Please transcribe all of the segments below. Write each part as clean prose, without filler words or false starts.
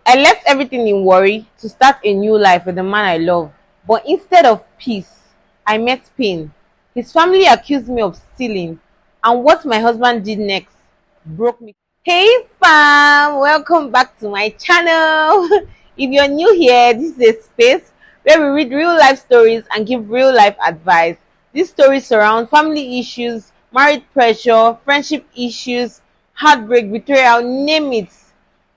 I left everything in Warri to start a new life with the man I love. But instead of peace, I met pain. His family accused me of stealing, and what my husband did next broke me. Hey fam, welcome back to my channel. If you're new here, this is a space where we read real life stories and give real life advice. These stories surround family issues, married pressure, friendship issues, heartbreak, betrayal, name it.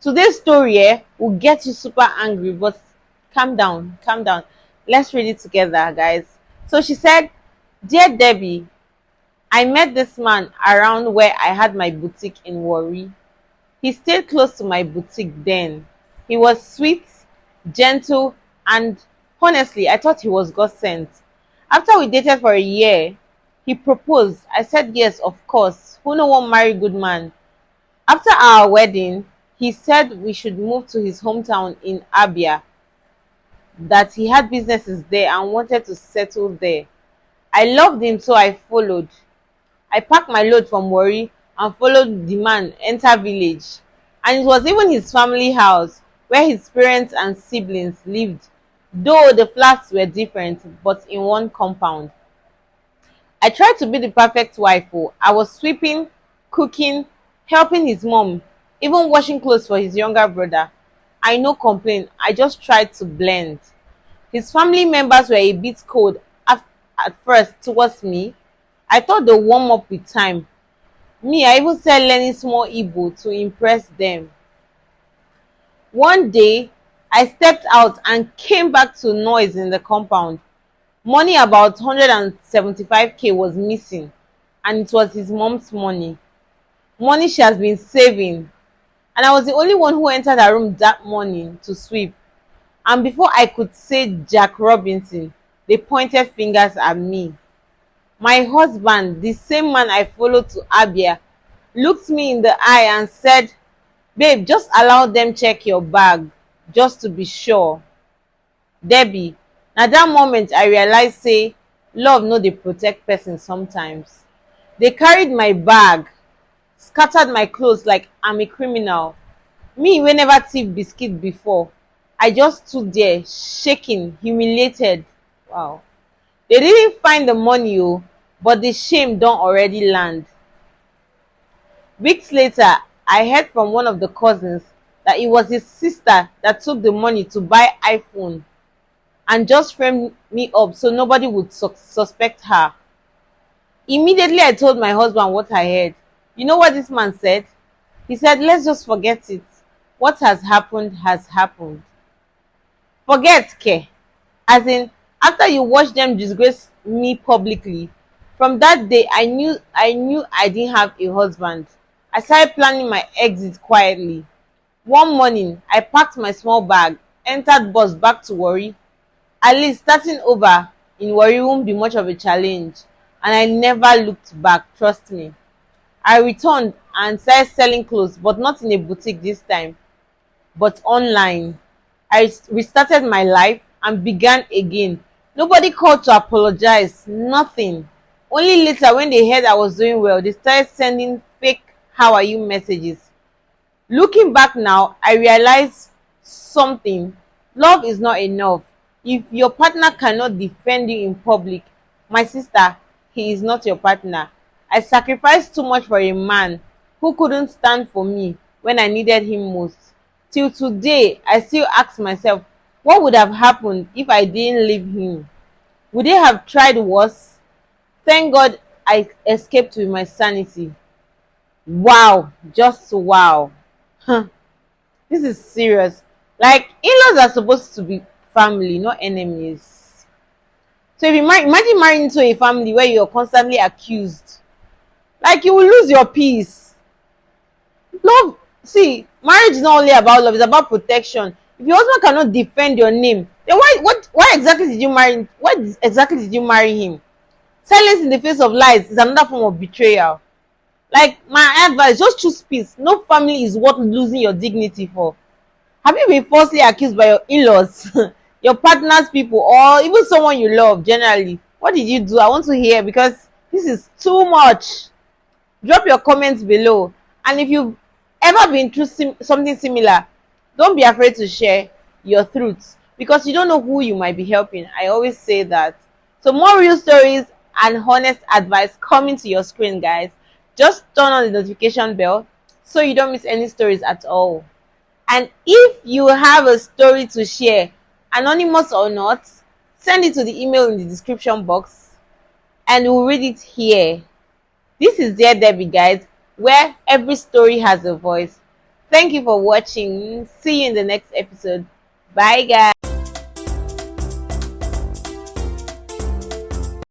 Today's story will get you super angry, but calm down, calm down. Let's read it together, guys. So she said, "Dear Debbie, I met this man around where I had my boutique in Warri. He stayed close to my boutique then. He was sweet, gentle, and honestly, I thought he was God sent. After we dated for a year, he proposed. I said yes, of course. Who no one marry good man? After our wedding, he said we should move to his hometown in Abia, that he had businesses there and wanted to settle there. I loved him, so I followed. I packed my load from Warri and followed the man enter village. And it was even his family house where his parents and siblings lived, though the flats were different, but in one compound. I tried to be the perfect wife. I was sweeping, cooking, helping his mom, even washing clothes for his younger brother. I no complain, I just tried to blend. His family members were a bit cold at first towards me. I thought they'd warm up with time. Me, I even started learning small Igbo to impress them. One day, I stepped out and came back to noise in the compound. Money about 175k was missing, and it was his mom's money. Money she has been saving. And I was the only one who entered her room that morning to sweep. And before I could say Jack Robinson, they pointed fingers at me. My husband, the same man I followed to Abia, looked me in the eye and said, "Babe, just allow them check your bag, just to be sure." Debbie, na that moment I realized say, love no dey protect person sometimes. They carried my bag, scattered my clothes like I'm a criminal. Me wey never thief biscuit before, I just stood there shaking, humiliated. Wow. They didn't find the money, but the shame don already land. Weeks later, I heard from one of the cousins that it was his sister that took the money to buy iPhone and just framed me up so nobody would suspect her. Immediately I told my husband what I heard. You know what this man said? He said, "Let's just forget it. What has happened has happened." Forget, ke? As in, after you watch them disgrace me publicly, from that day I knew I didn't have a husband. I started planning my exit quietly. One morning, I packed my small bag, entered bus back to Warri. At least starting over in Warri won't be much of a challenge, and I never looked back, trust me. I returned and started selling clothes, but not in a boutique this time, but online. I restarted my life and began again. Nobody called to apologize, nothing. Only later, when they heard I was doing well, they started sending fake "how are you" messages. Looking back now, I realized something. Love is not enough. If your partner cannot defend you in public, my sister, he is not your partner. I sacrificed too much for a man who couldn't stand for me when I needed him most. Till today, I still ask myself, what would have happened if I didn't leave him? Would they have tried worse? Thank God I escaped with my sanity. Wow, just wow. This is serious. Like, in-laws are supposed to be family, not enemies. So if you imagine marrying into a family where you're constantly accused, like, you will lose your peace. Love, see, marriage is not only about love, it's about protection. If your husband cannot defend your name, then why exactly did you marry? Why exactly did you marry him? Silence in the face of lies is another form of betrayal. Like, my advice, just choose peace. No family is worth losing your dignity for. Have you been falsely accused by your in-laws, your partner's people, or even someone you love generally? What did you do? I want to hear, because this is too much. Drop your comments below. And if you've ever been through something similar, Don't be afraid to share your truths because you don't know who you might be helping. I always say that. So more real stories and honest advice coming to your screen, guys. Just turn on the notification bell so you don't miss any stories at all. And if you have a story to share, anonymous or not, send it to the email in the description box and we'll read it here. This is Dear Debbie, guys, where every story has a voice. Thank you for watching. See you in the next episode. Bye, guys.